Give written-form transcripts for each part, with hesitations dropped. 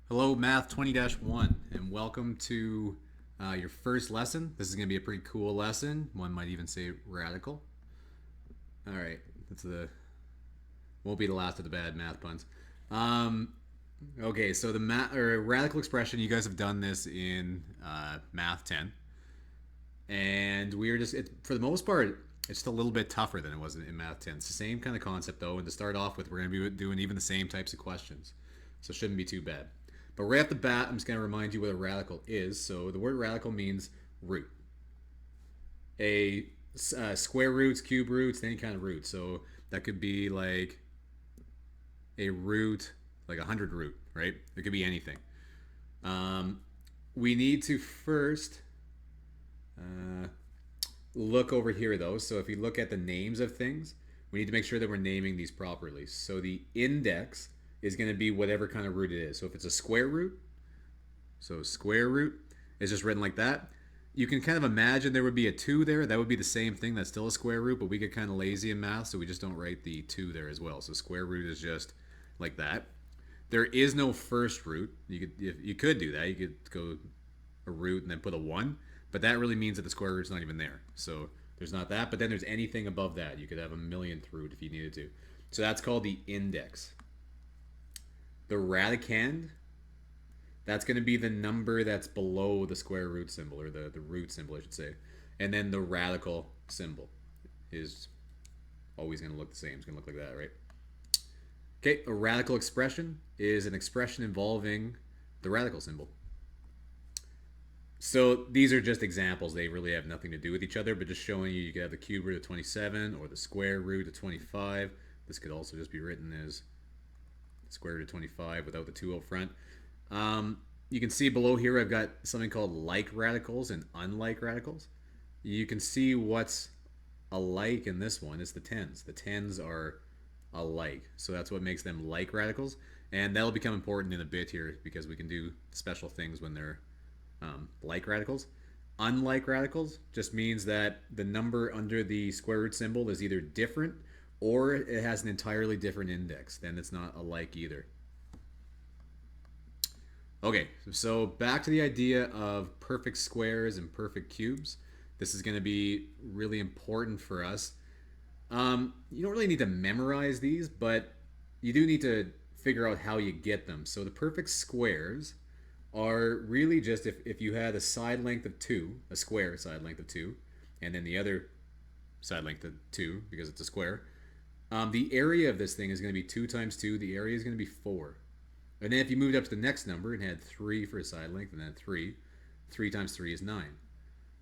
Hello, Math 20-1, and welcome to your first lesson. This is going to be a pretty cool lesson. One might even say radical. All right, that's the won't be the last of the bad math puns. Um, okay, so the radical expression. You guys have done this in Math 10, and we're just for the most part, it's just a little bit tougher than it was in Math 10. It's the same kind of concept though, and to start off with, we're going to be doing even the same types of questions, so it shouldn't be too bad. But right off the bat, I'm just going to remind you what a radical is. So the word radical means root. A square roots, cube roots, any kind of root. So that could be like a root, like 100 root, right? It could be anything. Um, we need to first uh, look over here, though. So if you look at the names of things, we need to make sure that we're naming these properly. So the index is going to be whatever kind of root it is. So if it's a square root, so square root is just written like that. You can kind of imagine there would be a 2 there. That would be the same thing. That's still a square root, but we get kind of lazy in math, so we just don't write the 2 there as well. So square root is just like that. There is no first root. You could do that. You could go a root and then put a 1, but that really means that the square root's not even there. So there's not that, but then there's anything above that. You could have a millionth root if you needed to. So that's called the index. The radicand, that's going to be the number that's below the square root symbol, or the root symbol, I should say. And then the radical symbol is always going to look the same. It's going to look like that, right? Okay, a radical expression is an expression involving the radical symbol. So these are just examples. They really have nothing to do with each other, but just showing you could have the cube root of 27 or the square root of 25. This could also just be written as square root of 25 without the 2 up front. You can see below here I've got something called like radicals and unlike radicals. You can see what's alike in this one is the tens. The tens are alike, so that's what makes them like radicals, and that'll become important in a bit here because we can do special things when they're like radicals. Unlike radicals just means that the number under the square root symbol is either different or it has an entirely different index. Then it's not alike either. Okay, so back to the idea of perfect squares and perfect cubes. This is going to be really important for us. You don't really need to memorize these, but you do need to figure out how you get them. So the perfect squares are really just if you had a side length of 2, a square side length of 2, and then the other side length of 2 because it's a square. The area of this thing is going to be 2 times 2. The area is going to be 4. And then if you moved up to the next number and had 3 for a side length and then 3, 3 times 3 is 9.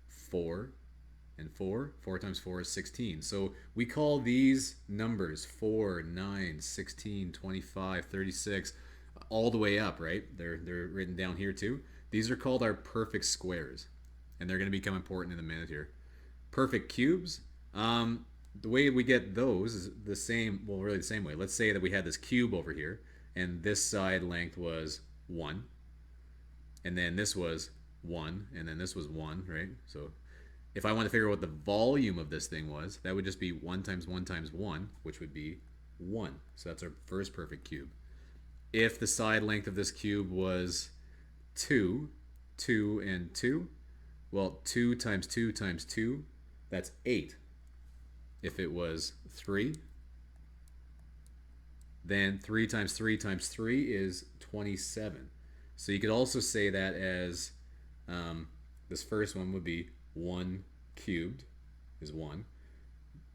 4 and 4, 4 times 4 is 16. So we call these numbers 4, 9, 16, 25, 36, all the way up, right? They're written down here too. These are called our perfect squares, and they're going to become important in a minute here. Perfect cubes, the way we get those is the same, well, really the same way. Let's say that we had this cube over here, and this side length was 1, and then this was 1, and then this was 1, right? So if I want to figure out what the volume of this thing was, that would just be 1 times 1 times 1, which would be 1. So that's our first perfect cube. If the side length of this cube was 2, 2, and 2, well, 2 times 2 times 2, that's 8. If it was 3, then 3 times 3 times 3 is 27. So you could also say that as this first one would be 1 cubed is 1.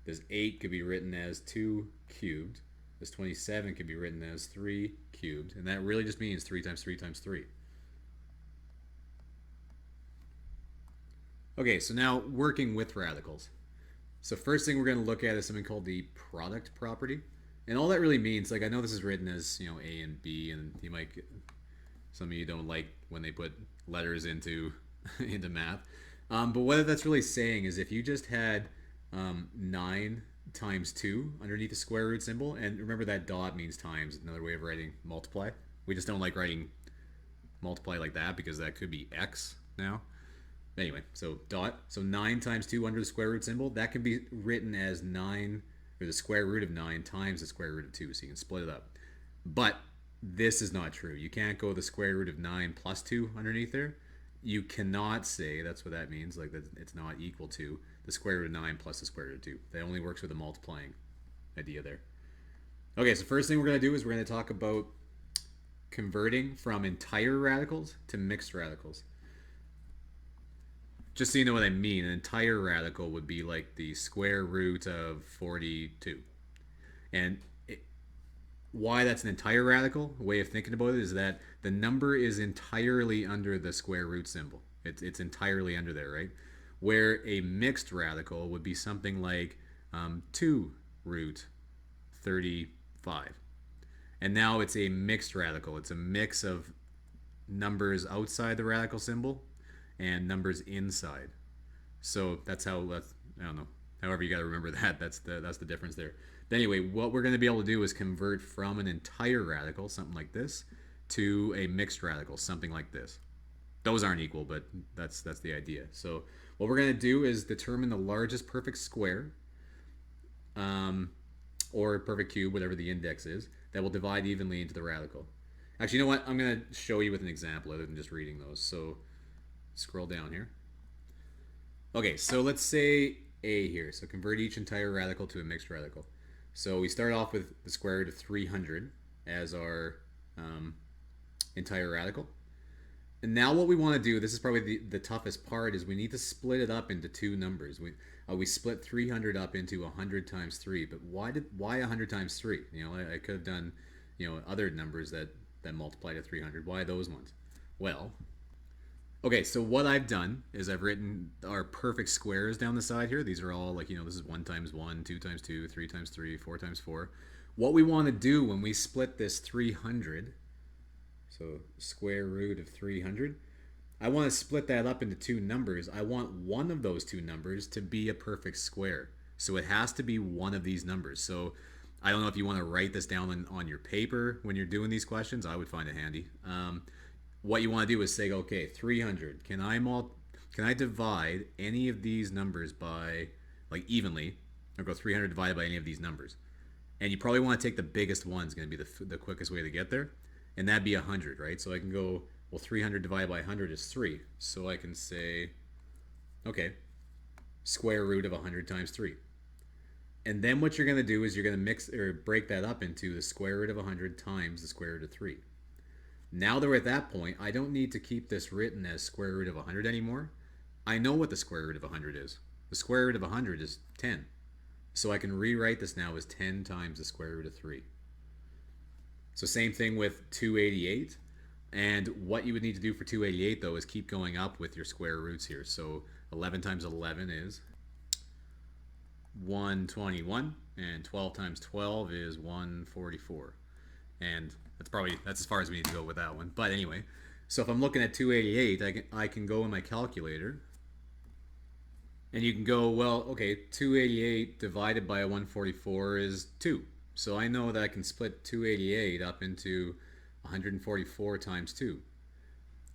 This 8 could be written as 2 cubed. This 27 could be written as 3 cubed. And that really just means 3 times 3 times 3. Okay, so now working with radicals. So first thing we're going to look at is something called the product property. And all that really means, like I know this is written as, A and B, and you might some of you don't like when they put letters into into math. But what that's really saying is if you just had 9 times 2 underneath the square root symbol, and remember that dot means times, another way of writing multiply. We just don't like writing multiply like that because that could be x now. Anyway, so dot. So 9 times 2 under the square root symbol, that can be written as 9, or the square root of 9 times the square root of 2, so you can split it up. But this is not true. You can't go the square root of 9 plus 2 underneath there. You cannot say, that's what that means, like that it's not equal to the square root of 9 plus the square root of 2. That only works with a multiplying idea there. Okay, so first thing we're going to do is we're going to talk about converting from entire radicals to mixed radicals. Just so you know what I mean, an entire radical would be like the square root of 42. And why that's an entire radical, a way of thinking about it, is that the number is entirely under the square root symbol. It's entirely under there, right? Where a mixed radical would be something like 2 root 35. And now it's a mixed radical. It's a mix of numbers outside the radical symbol and numbers inside. So that's how, I don't know, however you got to remember that. That's the difference there. But anyway, what we're going to be able to do is convert from an entire radical, something like this, to a mixed radical, something like this. Those aren't equal, but that's the idea. So what we're going to do is determine the largest perfect square, or perfect cube, whatever the index is, that will divide evenly into the radical. Actually, you know what? I'm going to show you with an example other than just reading those. So scroll down here. Okay, so let's say A here. So convert each entire radical to a mixed radical. So we start off with the square root of 300 as our entire radical. And now what we want to do, this is probably the toughest part, is we need to split it up into two numbers. We split 300 up into 100 times 3, but why 100 times 3? You know, I could have done, other numbers that multiply to 300. Why those ones? Well, okay, so what I've done is I've written our perfect squares down the side here. These are all like, this is 1 times 1, 2 times 2, 3 times 3, 4 times 4. What we want to do when we split this 300, so square root of 300, I want to split that up into two numbers. I want one of those two numbers to be a perfect square. So it has to be one of these numbers. So I don't know if you want to write this down on your paper when you're doing these questions. I would find it handy. What you want to do is say, okay, 300. Can I divide any of these numbers by, like, evenly, or go 300 divided by any of these numbers? And you probably want to take the biggest one. Is going to be the quickest way to get there, and that'd be 100, right? So I can go, well, 300 divided by 100 is 3. So I can say, okay, square root of 100 times 3. And then what you're going to do is you're going to mix or break that up into the square root of 100 times the square root of 3. Now that we're at that point, I don't need to keep this written as square root of 100 anymore. I know what the square root of 100 is. The square root of 100 is 10. So I can rewrite this now as 10 times the square root of 3. So same thing with 288. And what you would need to do for 288, though, is keep going up with your square roots here. So 11 times 11 is 121, and 12 times 12 is 144. And that's as far as we need to go with that one. But anyway, so if I'm looking at 288, I can go in my calculator, and you can go, well, okay, 288 divided by 144 is 2. So I know that I can split 288 up into 144 times 2.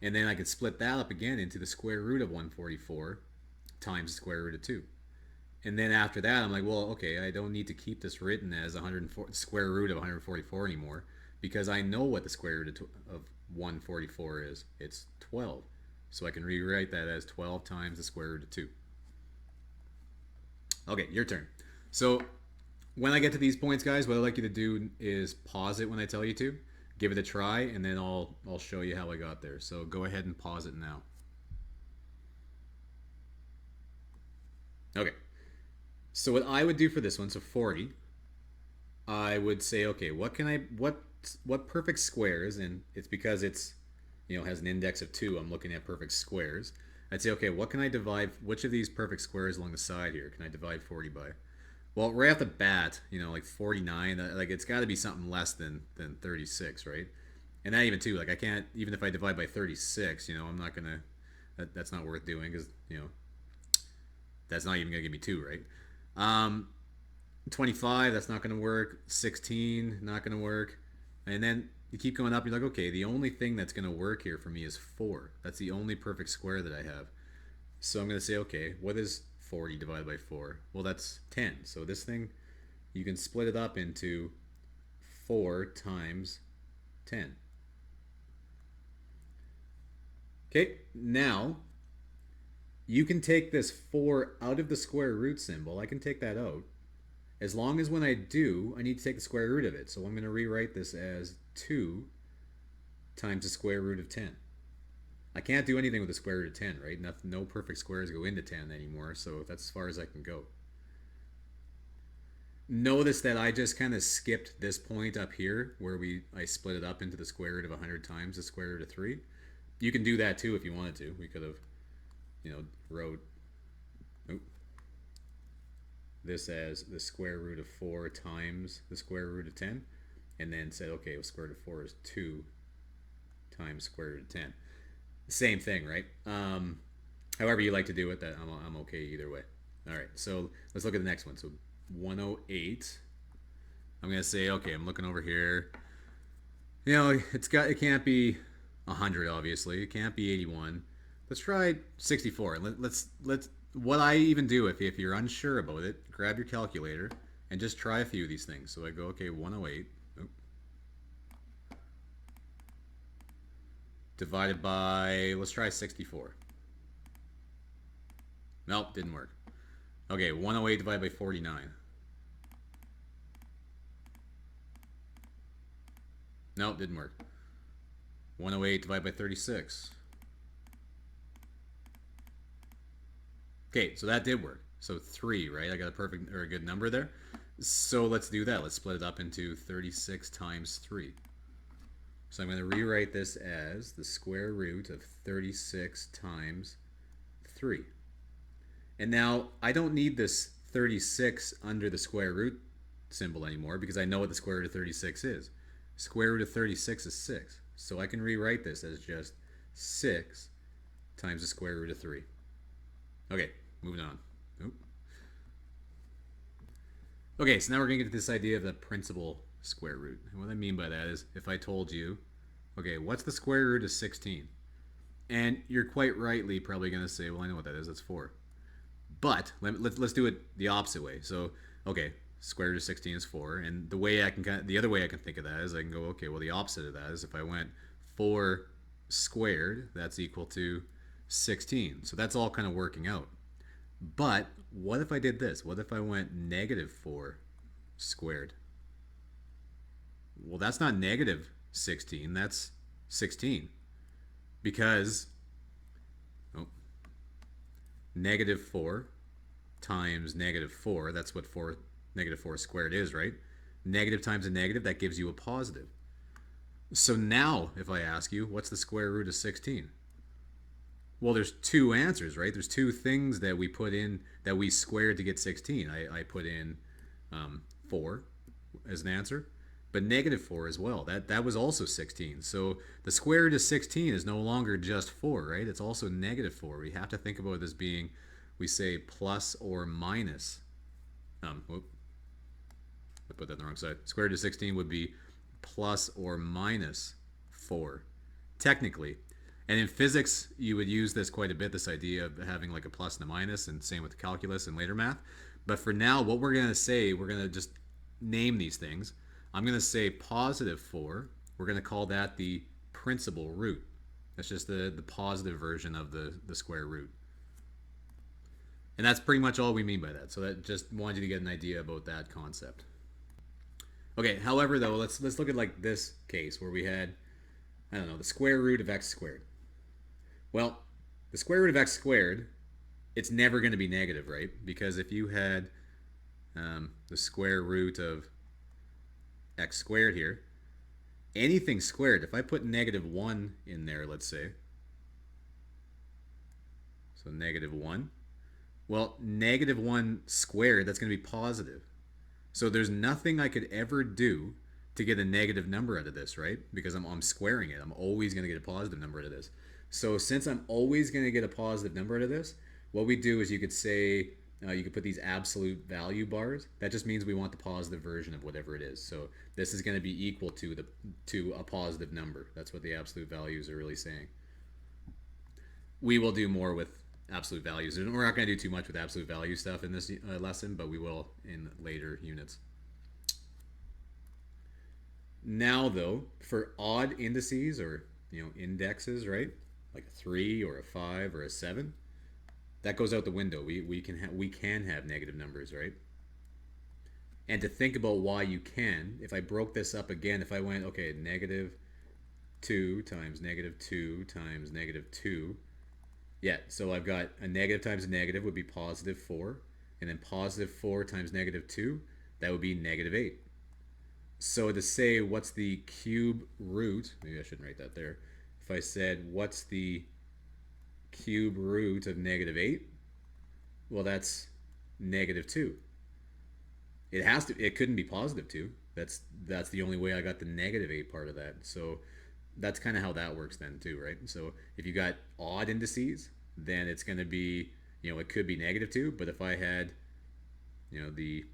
And then I can split that up again into the square root of 144 times the square root of 2. And then after that, I'm like, well, okay, I don't need to keep this written as square root of 144 anymore, because I know what the square root of 144 is. It's 12. So I can rewrite that as 12 times the square root of 2. Okay, your turn. So when I get to these points, guys, what I'd like you to do is pause it when I tell you to. Give it a try, and then I'll show you how I got there. So go ahead and pause it now. Okay. So what I would do for this one, so 40, I would say, okay, what perfect squares, and it's because it's, has an index of 2, I'm looking at perfect squares. I'd say, okay, what can I divide, which of these perfect squares along the side here can I divide 40 by? Well, right off the bat, like 49, like it's got to be something less than 36, right? And not even 2, like I can't, even if I divide by 36, I'm not going to, that's not worth doing, because, that's not even going to give me 2, right? 25, that's not going to work. 16, not going to work. And then you keep going up, you're like, okay, the only thing that's going to work here for me is 4. That's the only perfect square that I have. So I'm going to say, okay, what is 40 divided by 4? Well, that's 10. So this thing, you can split it up into 4 times 10. Okay, now you can take this 4 out of the square root symbol. I can take that out. As long as when I do, I need to take the square root of it. So I'm going to rewrite this as 2 times the square root of 10. I can't do anything with the square root of 10, right? No perfect squares go into 10 anymore, so that's as far as I can go. Notice that I just kind of skipped this point up here where I split it up into the square root of 100 times the square root of 3. You can do that too if you wanted to. We could have, wrote this as the square root of 4 times the square root of 10, and then said, okay, well, square root of 4 is 2 times square root of 10. Same thing, right? However you like to do it, that I'm okay either way. All right, so let's look at the next one. So 108. I'm gonna say, okay, I'm looking over here. It can't be 100, obviously. It can't be 81. Let's try 64. Let's what I even do if you're unsure about it, grab your calculator and just try a few of these things. So I go, okay, 108 divided by, let's try 64. Nope, didn't work. Okay, 108 divided by 49. Nope, didn't work. 108 divided by 36. Okay, so that did work. So 3, right? I got a perfect or a good number there. So let's do that. Let's split it up into 36 times 3. So I'm going to rewrite this as the square root of 36 times 3. And now I don't need this 36 under the square root symbol anymore because I know what the square root of 36 is. Square root of 36 is 6. So I can rewrite this as just 6 times the square root of 3. Okay, moving on. Okay, so now we're going to get to this idea of the principal square root. And what I mean by that is if I told you, okay, what's the square root of 16? And you're quite rightly probably going to say, well, I know what that is. That's 4. But let's do it the opposite way. So, okay, square root of 16 is 4. And the other way I can think of that is I can go, okay, well, the opposite of that is if I went 4 squared, that's equal to 16. So that's all kind of working out. But what if I did this? What if I went negative 4 squared? Well, that's not negative 16. That's 16. Because negative 4 times negative 4, that's what negative 4 squared is, right? Negative times a negative, that gives you a positive. So now, if I ask you, what's the square root of 16? Well, there's 2 answers, right? There's 2 things that we put in that we squared to get 16. I put in 4 as an answer, but negative 4 as well. That was also 16. So the square root of 16 is no longer just 4, right? It's also negative 4. We have to think about this being, we say plus or minus. I put that on the wrong side. Square root of 16 would be plus or minus 4, technically. And in physics, you would use this quite a bit, this idea of having like a plus and a minus, and same with calculus and later math. But for now, what we're going to say, we're going to just name these things. I'm going to say positive 4. We're going to call that the principal root. That's just the positive version of the square root. And that's pretty much all we mean by that. So that just wanted you to get an idea about that concept. Okay, however, though, let's look at like this case where we had, I don't know, the square root of x squared. Well, the square root of x squared, it's never going to be negative, right? Because if you had the square root of x squared here, anything squared, if I put negative 1 in there, let's say, so negative 1, well, negative 1 squared, that's going to be positive. So there's nothing I could ever do to get a negative number out of this, right? Because I'm squaring it. I'm always going to get a positive number out of this. So since I'm always going to get a positive number out of this, what we do is you could say, you could put these absolute value bars. That just means we want the positive version of whatever it is. So this is going to be equal to a positive number. That's what the absolute values are really saying. We will do more with absolute values. We're not going to do too much with absolute value stuff in this lesson, but we will in later units. Now though, for odd indices or indexes, right? Like a 3 or a 5 or a 7, that goes out the window. We can have negative numbers, right? And to think about why you can, if I broke this up again, if I went, okay, negative 2 times negative 2 times negative 2, yeah, so I've got a negative times a negative would be positive 4, and then positive 4 times negative 2, that would be negative 8. So to say what's the cube root, maybe I shouldn't write that there. If I said what's the cube root of negative 8, well, that's negative 2. It couldn't be positive 2. That's the only way I got the negative 8 part of that. So that's kind of how that works then too, right? So if you got odd indices, then it's going to be, it could be negative 2, but if I had, the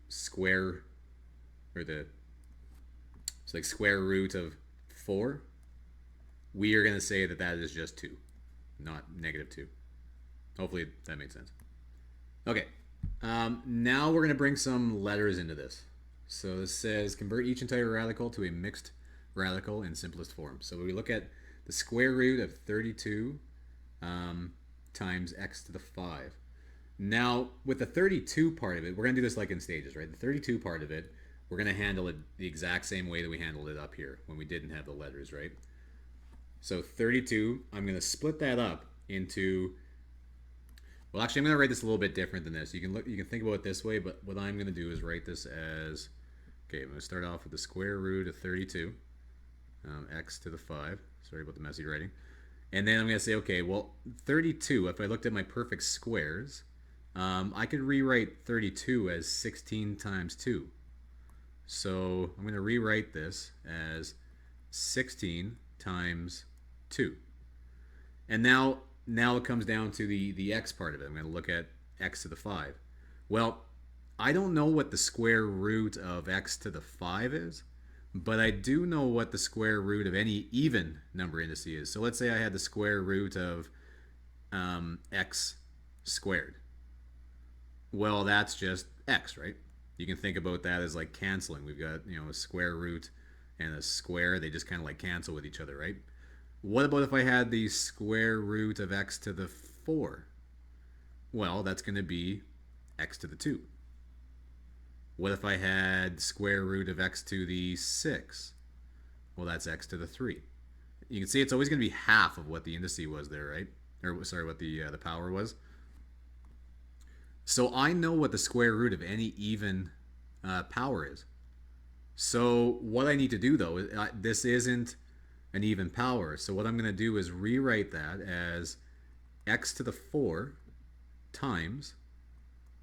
square or it's like square root of 4, we are going to say that is just 2, not negative 2. Hopefully that made sense. Okay, now we're going to bring some letters into this. So this says convert each entire radical to a mixed radical in simplest form. So we look at the square root of 32 times x to the 5. Now, with the 32 part of it, we're going to do this like in stages, right? The 32 part of it, we're going to handle it the exact same way that we handled it up here when we didn't have the letters, right? So 32, I'm going to split that up into, well, actually, I'm going to write this a little bit different than this. You can think about it this way, but what I'm going to do is write this as, okay, I'm going to start off with the square root of 32, x to the 5. Sorry about the messy writing. And then I'm going to say, okay, well, 32, if I looked at my perfect squares, I could rewrite 32 as 16 times 2. So I'm going to rewrite this as 16 times 2. And now it comes down to the x part of it. I'm going to look at x to the 5. Well, I don't know what the square root of x to the 5 is, but I do know what the square root of any even number indice is. So let's say I had the square root of x squared. Well, that's just x, right? You can think about that as like canceling. We've got, a square root and a square. They just kind of like cancel with each other, right? What about if I had the square root of x to the 4? Well, that's going to be x to the 2. What if I had square root of x to the 6? Well, that's x to the 3. You can see it's always going to be half of what the indice was there, right? Or sorry, what the power was. So I know what the square root of any even power is. So what I need to do though is this isn't an even power. So what I'm going to do is rewrite that as x to the 4 times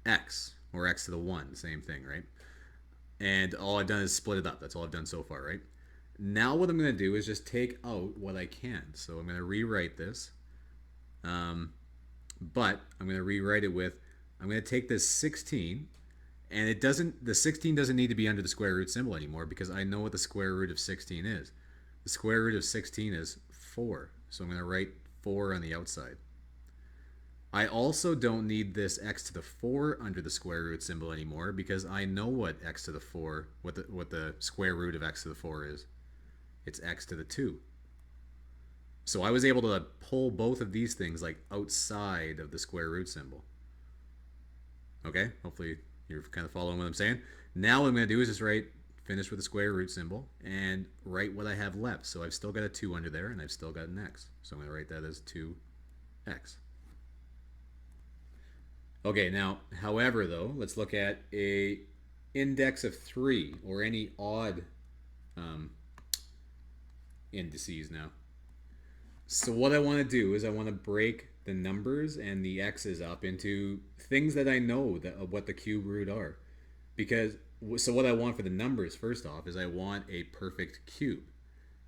x, or x to the 1, same thing, right? And all I've done is split it up. That's all I've done so far, right? Now what I'm going to do is just take out what I can. So I'm going to rewrite this. But I'm going to rewrite it with, I'm going to take this 16, and the 16 doesn't need to be under the square root symbol anymore because I know what the square root of 16 is. The square root of 16 is 4. So I'm going to write 4 on the outside. I also don't need this x to the 4 under the square root symbol anymore because I know what x to the 4, what the square root of x to the 4 is. It's x to the 2. So I was able to pull both of these things like outside of the square root symbol. Okay, hopefully you're kind of following what I'm saying. Now what I'm going to do is just finish with the square root symbol and write what I have left. So I've still got a 2 under there and I've still got an x. So I'm going to write that as 2x. Okay, now, however, though, let's look at a index of 3 or any odd indices now. So what I want to do is I want to break the numbers and the x's up into things that I know what the cube root are. So what I want for the numbers, first off, is I want a perfect cube.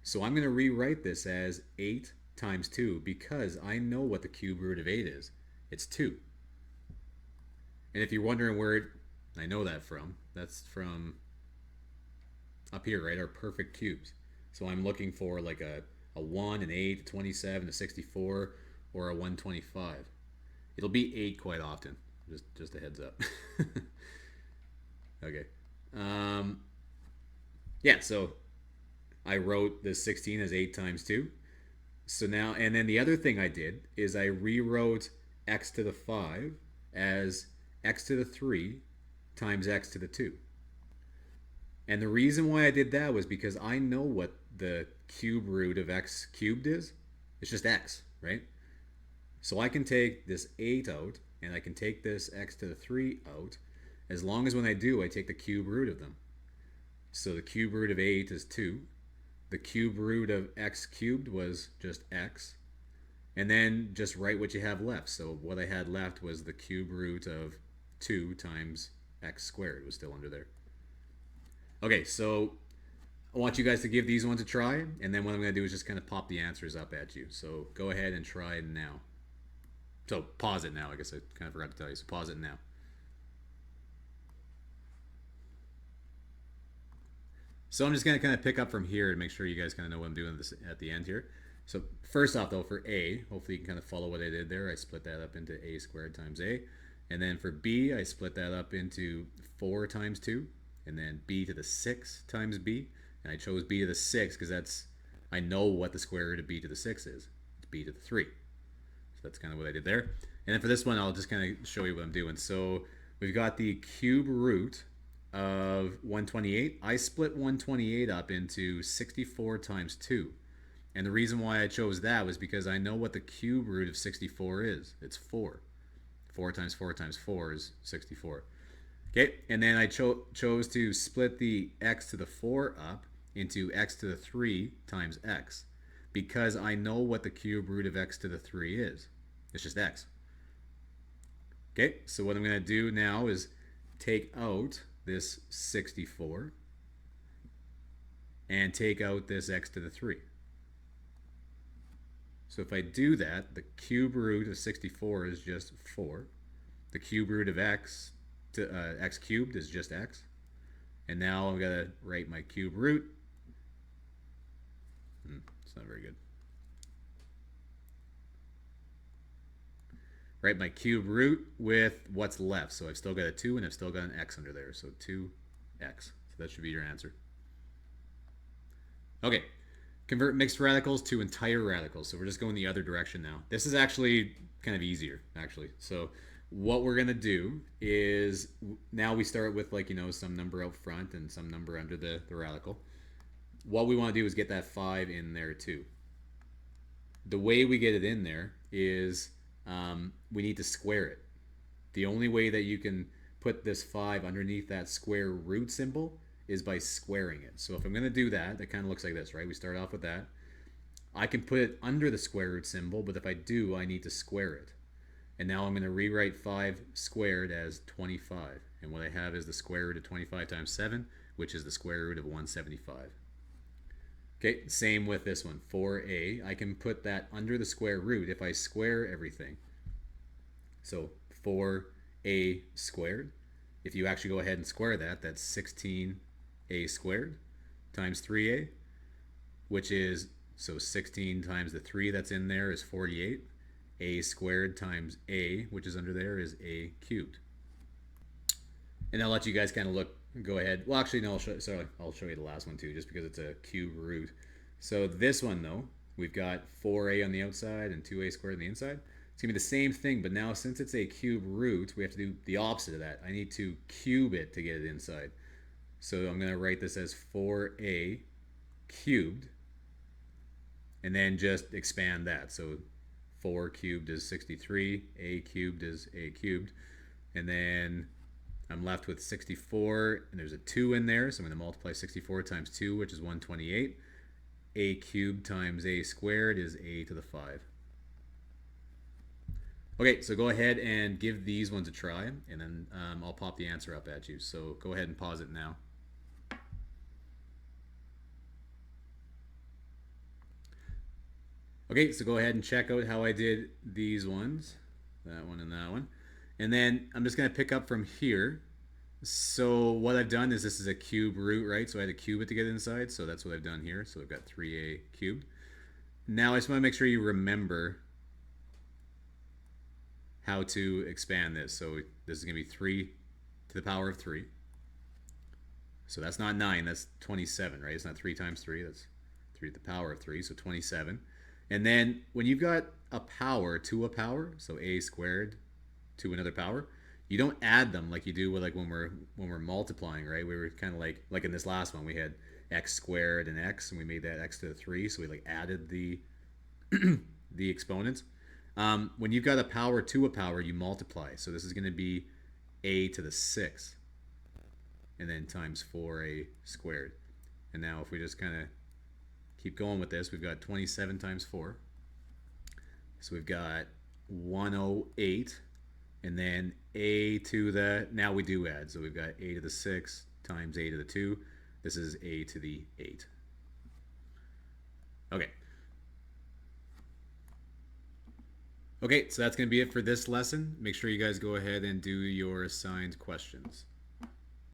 So I'm going to rewrite this as 8 times 2 because I know what the cube root of 8 is. It's 2. And if you're wondering where I know that from, that's from up here, right? Our perfect cubes. So I'm looking for like a 1, an 8, a 27, a 64, or a 125. It'll be 8 quite often. Just a heads up. Okay. Yeah, so I wrote the 16 as 8 times 2. So now, and then the other thing I did is I rewrote x to the 5 as x to the 3 times x to the 2. And the reason why I did that was because I know what the cube root of x cubed is. It's just x, right? So I can take this 8 out, and I can take this x to the 3 out, as long as when I do, I take the cube root of them. So the cube root of 8 is 2. The cube root of x cubed was just x. And then just write what you have left. So what I had left was the cube root of 2 times x squared was still under there. Okay, so I want you guys to give these ones a try, and then what I'm going to do is just kind of pop the answers up at you. So go ahead and try it now. So pause it now. I guess I kind of forgot to tell you. So pause it now. So I'm just going to kind of pick up from here and make sure you guys kind of know what I'm doing this at the end here. So first off, though, for A, hopefully you can kind of follow what I did there. I split that up into a squared times a. And then for B, I split that up into 4 times 2. And then b to the 6 times b. And I chose b to the 6 because that's, I know what the square root of b to the 6 is. It's b to the 3. So that's kind of what I did there. And then for this one, I'll just kind of show you what I'm doing. So we've got the cube root of 128. I split 128 up into 64 times 2. And the reason why I chose that was because I know what the cube root of 64 is. It's 4. 4 times 4 times 4 is 64. Okay, and then I chose to split the x to the 4 up into x to the 3 times x because I know what the cube root of x to the 3 is. It's just x. Okay, so what I'm going to do now is take out this 64 and take out this x to the 3. So if I do that, the cube root of 64 is just 4. The cube root of x to x cubed is just x. And now I'm going to write my cube root. It's not very good. Write my cube root with what's left. So I've still got a 2 and I've still got an x under there. So 2x. So that should be your answer. Okay. Convert mixed radicals to entire radicals. So we're just going the other direction now. This is actually kind of easier, actually. So what we're going to do is now we start with, like, you know, some number out front and some number under the radical. What we want to do is get that 5 in there too. The way we get it in there is we need to square it. The only way that you can put this 5 underneath that square root symbol is by squaring it. So if I'm going to do that, that kind of looks like this, right? We start off with that. I can put it under the square root symbol, but if I do, I need to square it. And now I'm going to rewrite 5 squared as 25. And what I have is the square root of 25 times 7, which is the square root of 175. Okay, same with this one, 4a. I can put that under the square root if I square everything. So 4a squared. If you actually go ahead and square that, that's 16a squared times 3a, which is, so 16 times the 3 that's in there is 48. A squared times a, which is under there, is a cubed. And I'll let you guys kind of look, go ahead. Well, actually, no, I'll show you the last one too, just because it's a cube root. So this one, though, we've got 4a on the outside and 2a squared on the inside. It's going to be the same thing, but now since it's a cube root, we have to do the opposite of that. I need to cube it to get it inside. So I'm going to write this as 4a cubed, and then just expand that. So 4 cubed is 63, a cubed is a cubed, and then I'm left with 64, and there's a 2 in there, so I'm going to multiply 64 times 2, which is 128. A cubed times a squared is a to the 5. Okay, so go ahead and give these ones a try, and then I'll pop the answer up at you. So go ahead and pause it now. Okay, so go ahead and check out how I did these ones, that one and that one. And then I'm just going to pick up from here. So what I've done is this is a cube root, right? So I had to cube it to get inside, so that's what I've done here. So I've got 3a cubed. Now I just want to make sure you remember how to expand this. So this is going to be 3 to the power of 3. So that's not 9, that's 27, right? It's not 3 times 3, that's 3 to the power of 3, so 27. And then when you've got a power to a power, so a squared to another power, you don't add them like you do with like when we're multiplying, right? We were kind of like in this last one, we had x squared and x, and we made that x to the 3, so we like added the exponents. When you've got a power to a power, you multiply. So this is going to be a to the 6, and then times 4a squared. And now if we just kind of keep going with this, we've got 27 times 4. So we've got 108, and then a to the, now we do add. So we've got a to the 6 times a to the 2. This is a to the 8. Okay. Okay, so that's going to be it for this lesson. Make sure you guys go ahead and do your assigned questions.